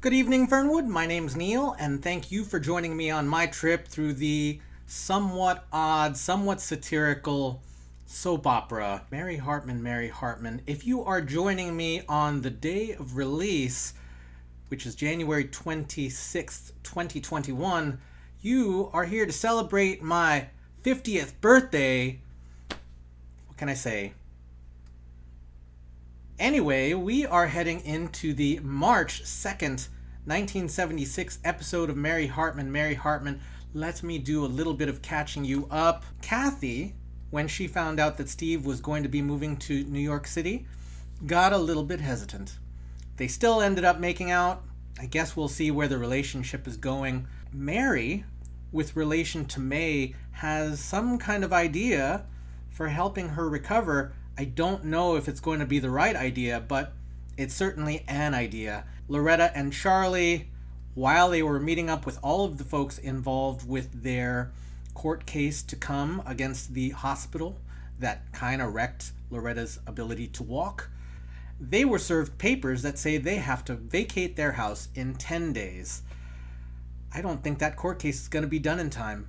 Good evening, Fernwood. My name's Neil, and thank you for joining me on my trip through the somewhat odd, somewhat satirical soap opera, Mary Hartman, Mary Hartman. If you are joining me on the day of release, which is January 26th, 2021, you are here to celebrate my 50th birthday. What can I say? Anyway, we are heading into the March 2nd, 1976 episode of Mary Hartman, Mary Hartman. Let me do a little bit of catching you up. Kathy, when she found out that Steve was going to be moving to New York City, got a little bit hesitant. They still ended up making out. I guess we'll see where the relationship is going. Mary, with relation to May, has some kind of idea for helping her recover. I don't know if it's going to be the right idea, but it's certainly an idea. Loretta and Charlie, while they were meeting up with all of the folks involved with their court case to come against the hospital that kind of wrecked Loretta's ability to walk, they were served papers that say they have to vacate their house in 10 days. I don't think that court case is going to be done in time.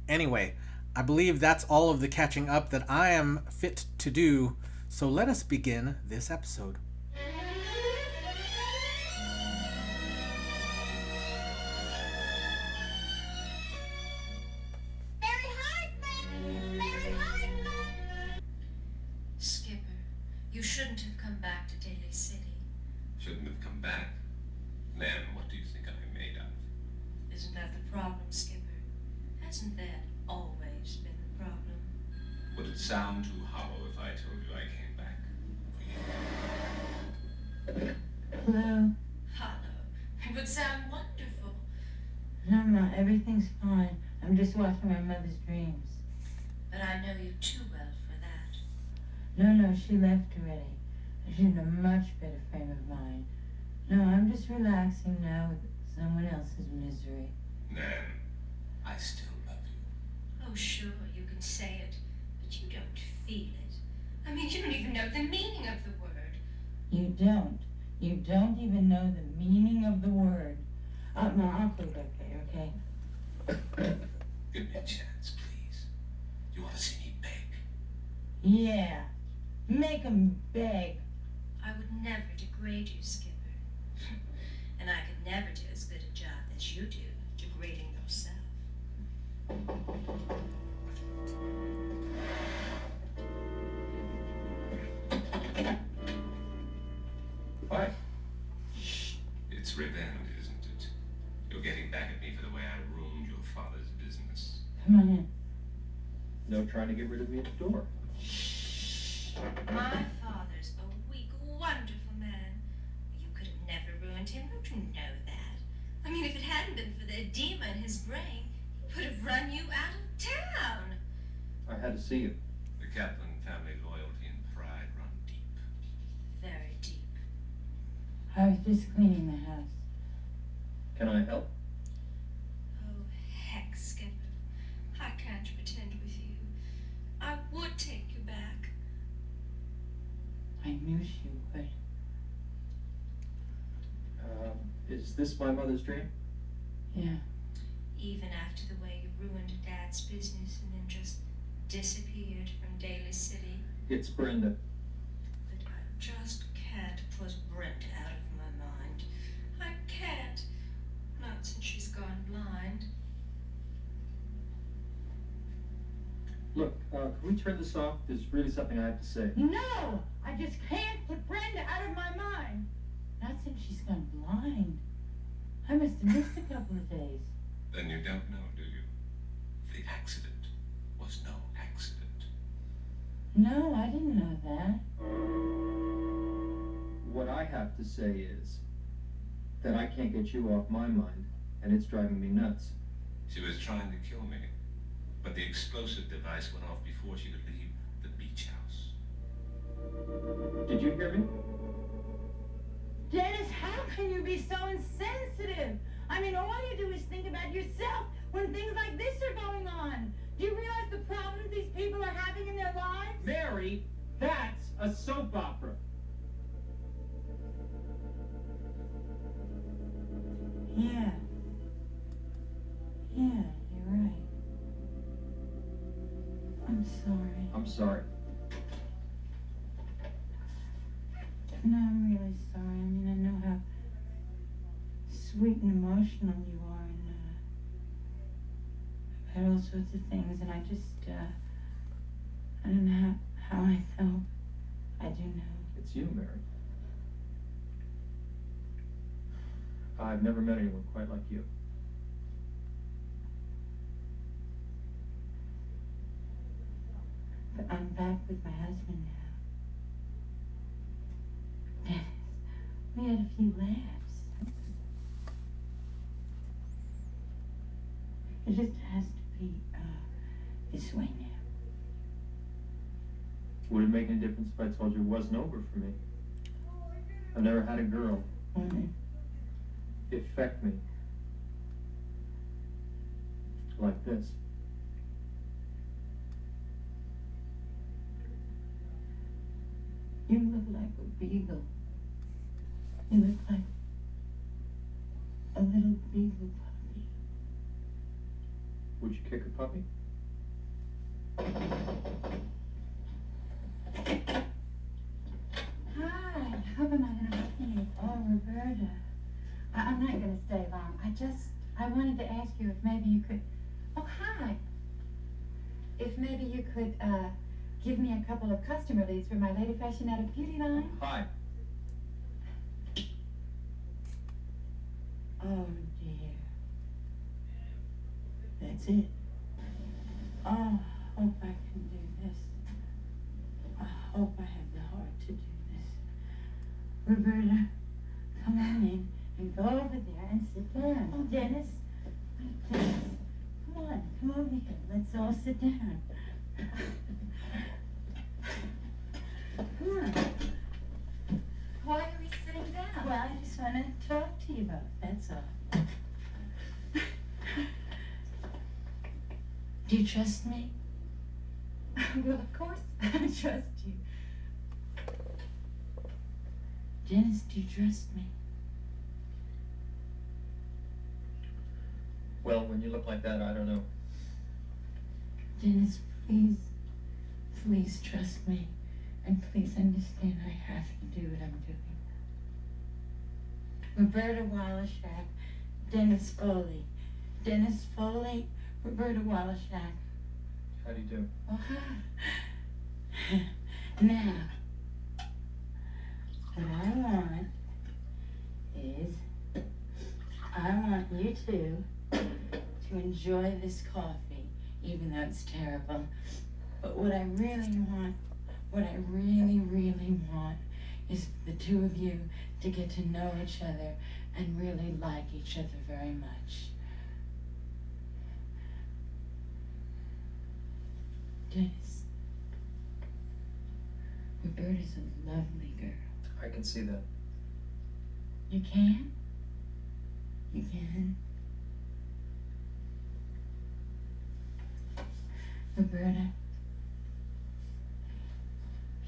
Anyway, I believe that's all of the catching up that I am fit to do, so let us begin this episode. Mary Hartman! Mary Hartman! Skipper, you shouldn't have come back to Daly City. Shouldn't have come back? Nan, what do you think I'm made of? Isn't that the problem, Skipper? Hasn't that always been the problem? Would it sound too hollow if I told you I came back for you? Hello. Hollow. It would sound wonderful. No, everything's fine. I'm just watching my mother's dreams. But I know you too well for that. No, she left already. She's in a much better frame of mind. No, I'm just relaxing now with someone else's misery. Nan, I still love you. Oh, sure, you can say it, but you don't feel it. I mean, you don't even know the meaning of the word. You don't. You don't even know the meaning of the word. No, I'll put it back there, okay? Give me a chance, please. You want to see me beg? Yeah. Make 'em beg. I would never degrade you, Skipper. And I could never do as good a job as you do degrading yourself. What? It's revenge, isn't it? You're getting back at me for the way I ruined your father's business. Come on in. No trying to get rid of me at the door. My father's a weak, wonderful man. You could have never ruined him, don't you know that? I mean, if it hadn't been for the edema in his brain, he would have run you out of town. I had to see you. The Kaplan family loyalty and pride run deep. Very deep. I was just cleaning the house. Can I help? Oh, heck, Skipper. I can't pretend with you. I would take you back. I knew she would. Is this my mother's dream? Yeah. Even after the way you ruined Dad's business and then just disappeared from Daly City. It's Brenda. But I just can't put Brenda out of my mind. I can't. Not since she's gone blind. Look, can we turn this off? There's really something I have to say. No! I just can't put Brenda out of my mind. Not since she's gone blind. I must have missed a couple of days. Then you don't know, do you? The accident was no accident. No, I didn't know that. What I have to say is that I can't get you off my mind, and it's driving me nuts. She was trying to kill me, but the explosive device went off before she could leave the beach house. Did you hear me? Dennis, how can you be so insensitive? I mean, all you do is think about yourself when things like this are going on. Do you realize the problems these people are having in their lives? Mary, that's a soap opera. Yeah. Yeah, you're right. I'm sorry. I'm sorry. No, I'm really sorry. I mean, I know how sweet and emotional you are, and I've had all sorts of things, and I just, I don't know how I felt. I do know. It's you, Mary. I've never met anyone quite like you. But I'm back with my husband now. Dennis, we had a few laughs. It just has to be, this way now. Would it make any difference if I told you it wasn't over for me? I've never had a girl affect me like this. You look like a beagle. You look like a little beagle puppy. Would you kick a puppy? Hi, hope I'm not interrupting you. Oh, Roberta. I'm not going to stay long. I wanted to ask you if maybe you could, oh, hi. If maybe you could, give me a couple of customer leads for my Lady Fashionetta beauty line. Hi. Oh, dear. That's it. Oh, I hope I can do this. I hope I have the heart to do this. Roberta, come on in and go over there and sit down. Oh, Dennis. Dennis, come over here. Let's all sit down. Come on. Why are we sitting down? Well, I just want to talk to you about it, that's all. Do you trust me? Well, of course I trust you. Dennis, do you trust me? Well, when you look like that, I don't know. Dennis, please, please trust me. And please understand I have to do what I'm doing. Roberta Wallachak, Dennis Foley. Dennis Foley, Roberta Wallachak. How do you do? Oh, hi. Now, what I want is, I want you two to enjoy this coffee, even though it's terrible. But what I really want, what I really, really want is the two of you to get to know each other and really like each other very much. Dennis, Roberta's a lovely girl. I can see that. You can? You can? Roberta,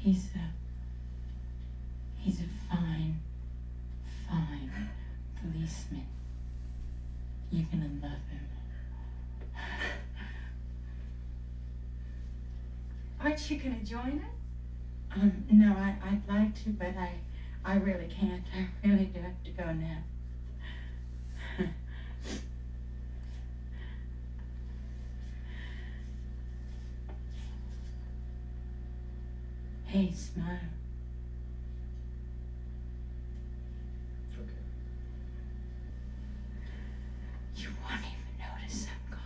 he's a fine, fine policeman. You're gonna love him. Aren't you going to join us? No, I'd like to, but I really can't. I really do have to go now. Hey, smile. Okay. You won't even notice I'm gone.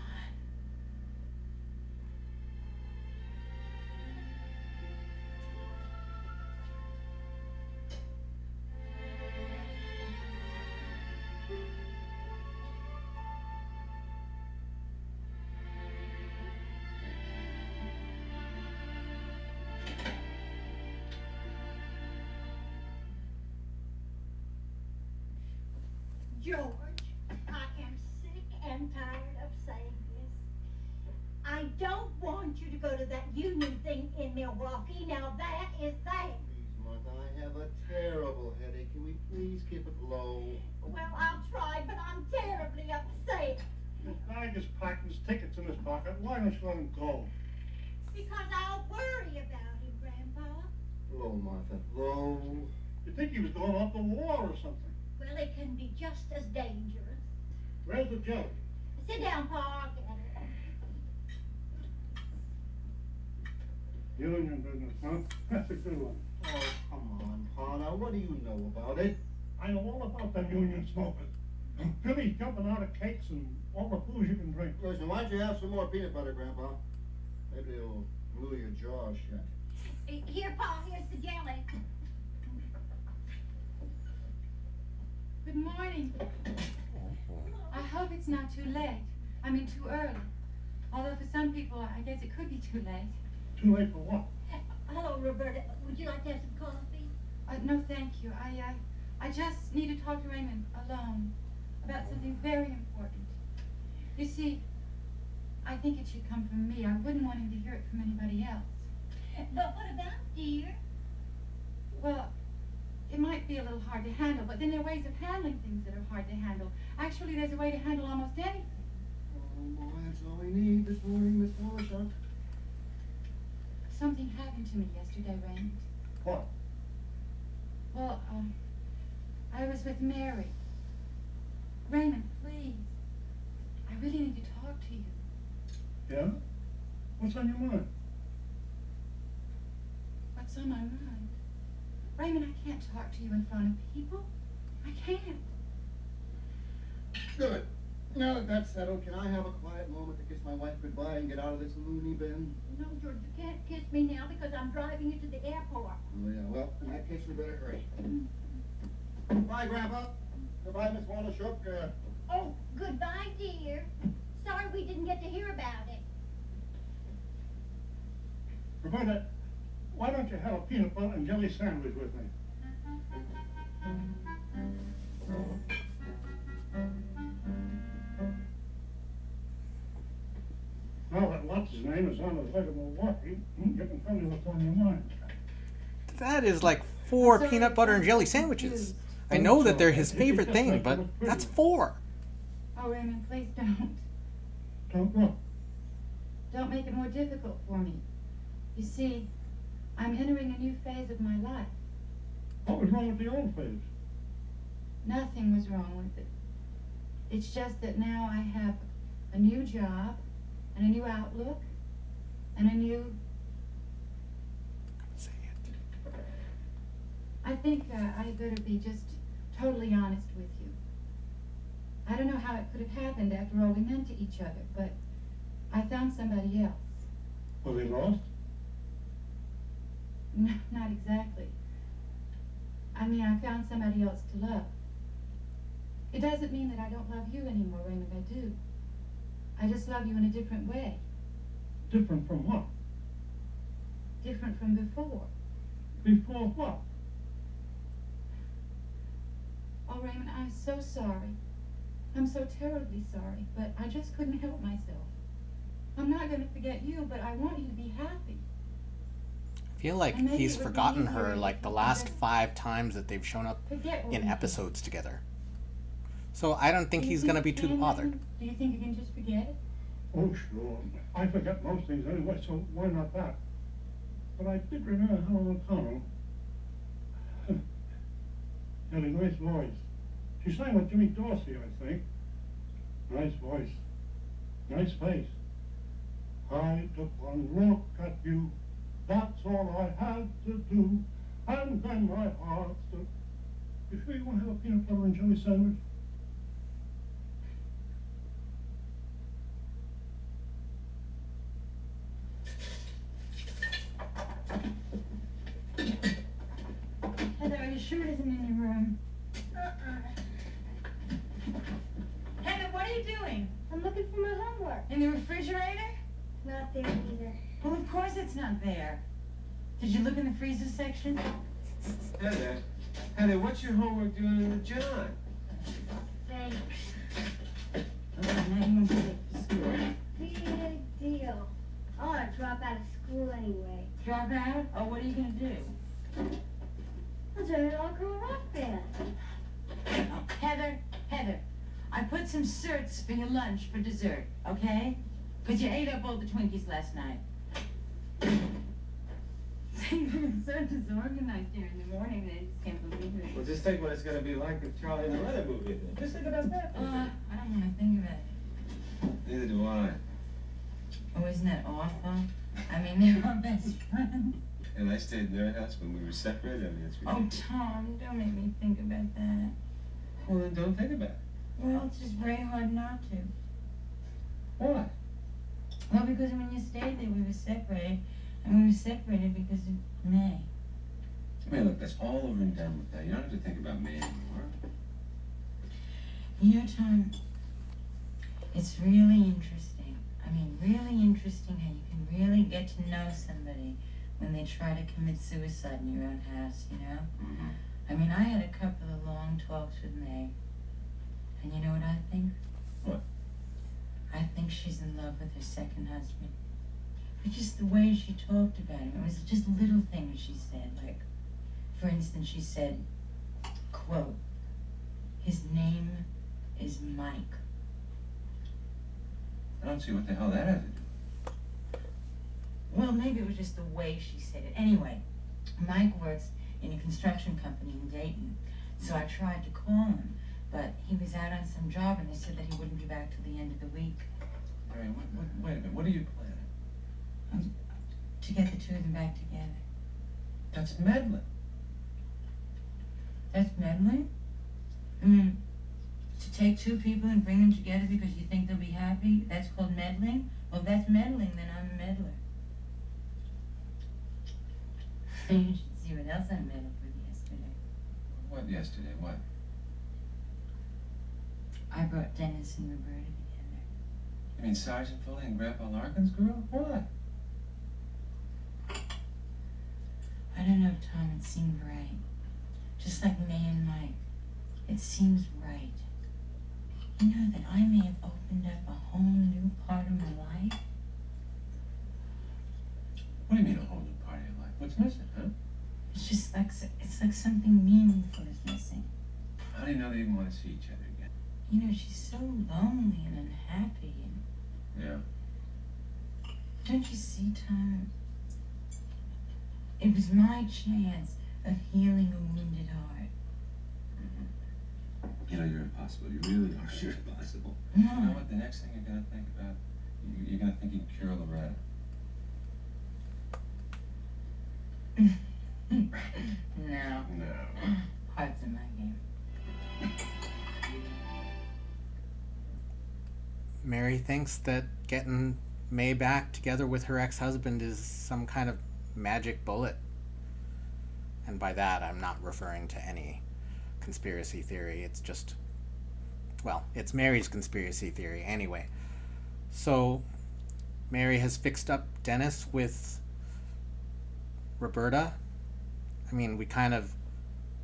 George, I am sick and tired of saying this. I don't want you to go to that union thing in Milwaukee. Now that is that. Please, Martha, I have a terrible headache. Can we please keep it low? Well, I'll try, but I'm Tiger's packing his tickets in his pocket. Why don't you let him go? Because I'll worry about him, Grandpa. Hello, Martha. Hello. You think he was going off the war or something? Well, it can be just as dangerous. Where's the jelly? Sit down, Pa. I'll get it. Union business, huh? That's a good one. Oh, come on, Pa. Now, what do you know about it? I know all about them union smokers. Billy's jumping out of cakes and all the booze you can drink. Listen, why don't you have some more peanut butter, Grandpa? Maybe it'll glue your jaw shut. Here, Pa, here's the jelly. Good morning. I hope it's not too late. I mean, too early. Although for some people, I guess it could be too late. Too late for what? Hello, Roberta. Would you like to have some coffee? No, thank you. I just need to talk to Raymond alone about something very important. You see, I think it should come from me. I wouldn't want him to hear it from anybody else. But what about, dear? Well, it might be a little hard to handle, but then there are ways of handling things that are hard to handle. Actually, there's a way to handle almost anything. Oh, boy, that's all we need this morning, Miss Watershaw. Something happened to me yesterday, Raymond. What? Well, I was with Mary. Raymond, please. I really need to talk to you. Yeah? What's on your mind? What's on my mind? Raymond, I can't talk to you in front of people. I can't. Good. Now that that's settled, can I have a quiet moment to kiss my wife goodbye and get out of this loony bin? No, George, you can't kiss me now because I'm driving you to the airport. Oh, yeah. Well, in that case, we better hurry. Bye, Grandpa. Goodbye, Miss Watershook. Oh, goodbye, dear. Sorry we didn't get to hear about it. Roberta, why don't you have a peanut butter and jelly sandwich with me? Now that what's his name is on his way to Milwaukee, you can tell me what's on your mind. That is like 4 peanut butter and jelly sandwiches. I know that they're his favorite thing, but that's 4. Oh, Raymond, please don't. Don't what? Don't make it more difficult for me. You see, I'm entering a new phase of my life. What was wrong with the old phase? Nothing was wrong with it. It's just that now I have a new job and a new outlook and a new... Say it. I think I'd better be just totally honest with you. I don't know how it could have happened after all we meant to each other, but I found somebody else. Was he lost? No, not exactly. I mean, I found somebody else to love. It doesn't mean that I don't love you anymore, Raymond. I do. I just love you in a different way. Different from what? Different from before. Before what? Oh, Raymond, I'm so sorry. I'm so terribly sorry, but I just couldn't help myself. I'm not going to forget you, but I want you to be happy. I feel like And maybe he's it would be forgotten easier her if like you the could last just 5 times that they've shown up forget what in we did. episodes together. So I don't think Do you he's going to be you too can, bothered. Raymond? Do you think you can just forget it? Oh, sure. I forget most things anyway, so why not that? But I did remember Helen O'Connell. Had a nice voice. She sang with Jimmy Dorsey, I think. Nice voice. Nice face. I took one look at you. That's all I had to do. And then my heart stood. You sure you want to have a peanut butter and jelly sandwich? Heather, are you sure it isn't in your room? Heather, what are you doing? I'm looking for my homework. In the refrigerator? Not there either. Well, of course it's not there. Did you look in the freezer section? Heather, what's your homework doing with John? Thanks. Oh, now you want to be late for school. Big deal. I want to drop out of school anyway. Drop out? Oh, what are you going to do? I'll join an all-girl rock band. Oh, Heather, I put some certs for your lunch for dessert, okay? Because you ate up all the Twinkies last night. They're so disorganized here in the morning, they just can't believe it. Well, just think what it's going to be like if Charlie and Loretta move in. Just think about that. I don't want to think about it. Neither do I. Oh, isn't that awful? I mean, they're our best friends. And I stayed in their house when we were separated. I mean, it's Oh, ridiculous. Tom, don't make me think about that. Well, then don't think about it. Well, it's just very hard not to. Why? Well, because when you stayed there, we were separated. And we were separated because of May. I mean, look, that's all over and done with that. You don't have to think about me anymore. You know, Tom, it's really interesting. I mean, really interesting how you can really get to know somebody when they try to commit suicide in your own house, you know? Mm-hmm. I mean, I had a couple of long talks with May. And you know what I think? What? I think she's in love with her second husband. But just the way she talked about him, it was just little things she said. Like, for instance, she said, quote, "His name is Mike." I don't see what the hell that has to do. Well, maybe it was just the way she said it. Anyway, Mike works in a construction company in Dayton. So I tried to call him, but he was out on some job and they said that he wouldn't be back till the end of the week. Mary, wait a minute. What are you planning? To get the two of them back together. That's meddling. That's meddling? I mean, to take two people and bring them together because you think they'll be happy, that's called meddling? Well, if that's meddling, then I'm a meddler. You should see what else I meddled with yesterday. What yesterday? What? I brought Dennis and Roberta together. You mean Sergeant Foley and Grandpa Larkin's girl? What? I don't know, Tom, it seemed right. Just like May and Mike. It seems right. You know that I may have opened up a whole new part of my life? What do you mean a whole new part of your life? What's missing, huh? It's just like, it's like something meaningful is missing. How do you know they even want to see each other again? You know, she's so lonely and unhappy. And Yeah. don't you see, Tom? It was my chance of healing a wounded heart. You know, you're impossible. You really are. You're impossible. No. You know what? The next thing you're going to think about, you're going to think you can cure Loretta. No. No. Heart's in my game. Mary thinks that getting May back together with her ex-husband is some kind of magic bullet. And by that, I'm not referring to any conspiracy theory. It's just, well, it's Mary's conspiracy theory anyway. So Mary has fixed up Dennis with Roberta. I mean, we kind of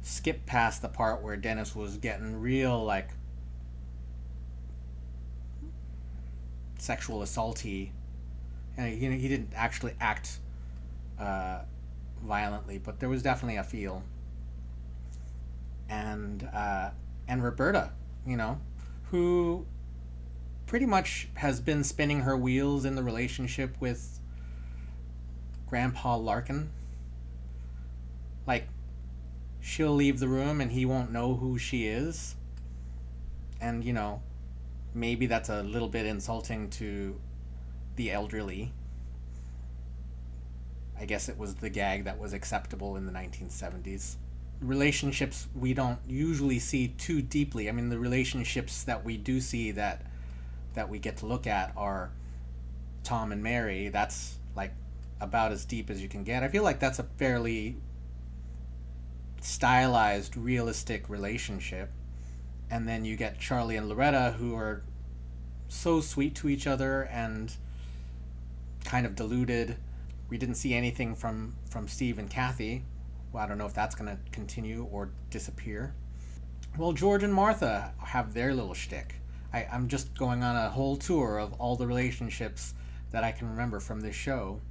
skipped past the part where Dennis was getting real, like, sexual assaulty. And he didn't actually act violently, but there was definitely a feel. And Roberta, who pretty much has been spinning her wheels in the relationship with Grandpa Larkin. Like, she'll leave the room and he won't know who she is. And, maybe that's a little bit insulting to the elderly. I guess it was the gag that was acceptable in the 1970s. Relationships we don't usually see too deeply. I mean, the relationships that we do see that we get to look at are Tom and Mary. That's like about as deep as you can get. I feel like that's a fairly stylized, realistic relationship. And then you get Charlie and Loretta, who are so sweet to each other and kind of deluded. We didn't see anything from Steve and Kathy. Well, I don't know if that's going to continue or disappear. Well, George and Martha have their little shtick. I'm just going on a whole tour of all the relationships that I can remember from this show.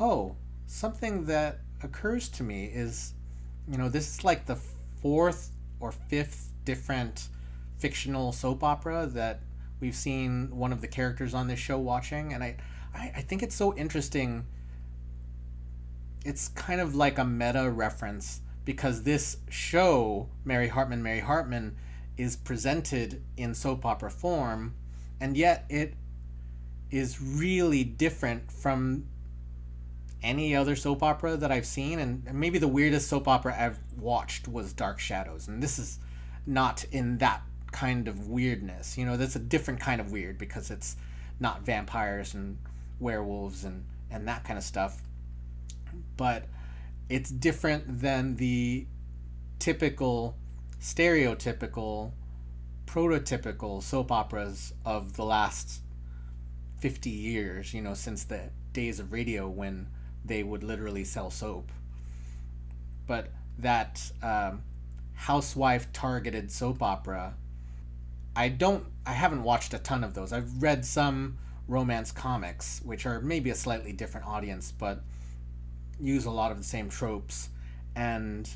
Oh, something that occurs to me is, this is like the fourth or fifth different fictional soap opera that we've seen one of the characters on this show watching. And I think it's so interesting. It's kind of like a meta reference because this show, Mary Hartman, is presented in soap opera form, and yet it is really different from any other soap opera that I've seen. And maybe the weirdest soap opera I've watched was Dark Shadows, and this is not in that kind of weirdness. That's a different kind of weird because it's not vampires and werewolves and that kind of stuff. But it's different than the typical, stereotypical, prototypical soap operas of the last 50 years, since the days of radio when they would literally sell soap. But that housewife targeted soap opera, I haven't watched a ton of those. I've read some romance comics, which are maybe a slightly different audience, but use a lot of the same tropes. And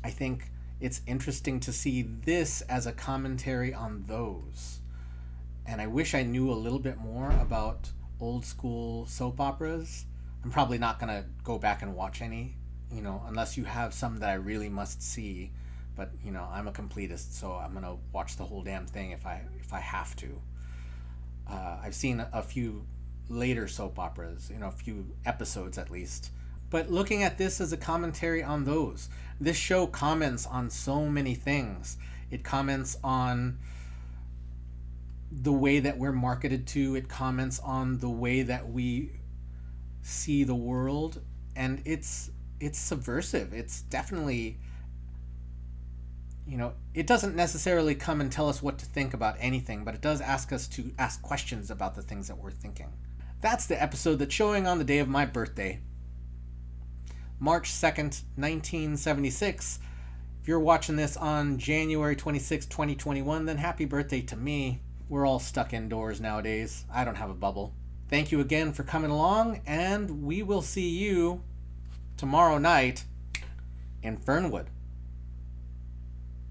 I think it's interesting to see this as a commentary on those. And I wish I knew a little bit more about old school soap operas. I'm probably not going to go back and watch any, unless you have some that I really must see. But, I'm a completist, so I'm going to watch the whole damn thing if I have to. I've seen a few later soap operas, a few episodes at least. But looking at this as a commentary on those, this show comments on so many things. It comments on the way that we're marketed to. It comments on the way that we see the world, and it's subversive. It's definitely, it doesn't necessarily come and tell us what to think about anything, but it does ask us to ask questions about the things that we're thinking. That's the episode that's showing on the day of my birthday, March 2nd, 1976. If you're watching this on January 26, 2021, then happy birthday to me. We're all stuck indoors nowadays. I don't have a bubble. Thank you again for coming along, and we will see you tomorrow night in Fernwood.